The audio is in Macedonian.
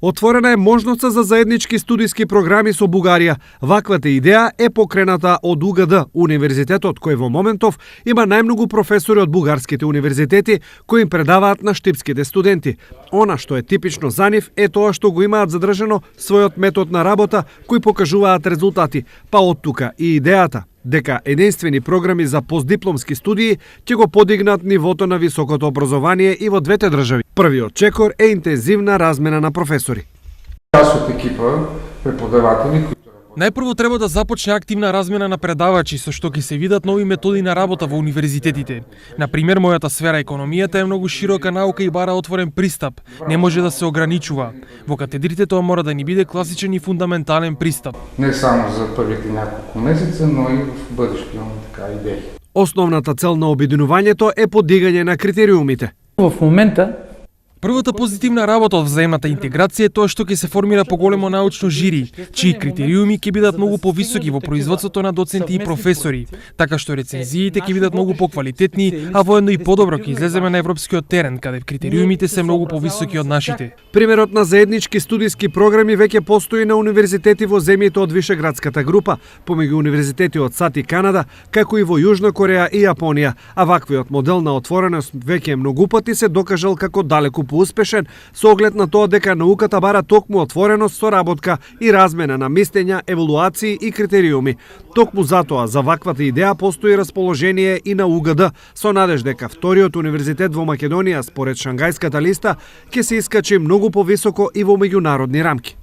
Отворена е можноста за заеднички студиски програми со Бугарија. Ваквата идеја е покрената од УГД, универзитетот кој во моментов има најмногу професори од бугарските универзитети кои им предаваат на штипските студенти. Она што е типично за нив е тоа што го имаат задржано својот метод на работа кои покажуваат резултати, па од тука и идејата дека единствени програми за постдипломски студии ќе го подигнат нивото на високото образование и во двете држави. Првиот чекор е интензивна размена на професори. Част од екипа преподаватели кои Најпрво треба да започне активна размена на предавачи со што ќе се видат нови методи на работа во универзитетите. На пример, мојата сфера економијата е многу широка наука и бара отворен пристап. Не може да се ограничува. Во катедрите тоа мора да ни биде класичен и фундаментален пристап. не само за првите няколку месеца, но и в бъдеще имаме така идеи. Основната цел на обединувањето е подигање на критериумите. В момента Првата позитивна работа од взаемната интеграција е тоа што ќе се формира поголемо научно жири, чии критериуми ќе бидат многу повисоки во производството на доценти и професори, така што рецензиите ќе бидат многу поквалитетни, а воедно и подобро ќе излеземе на европскиот терен, каде критериумите се многу повисоки од нашите. Примерот на заеднички студиски програми веќе постои на универзитети во земјите од Вишеградската група, помеѓу универзитети од САД и Канада, како и во Јужна Кореја и Јапонија, а ваквиот модел на отвореност веќе многу пати се докажал како далеку поуспешен со оглед на тоа дека науката бара токму отвореност, соработка и размена на мислења, евалуации и критериуми. Токму затоа за ваквата идеја постои расположение и на УГД, со надеж дека вториот универзитет во Македонија според Шангајската листа ќе се искачи многу повисоко и во меѓународни рамки.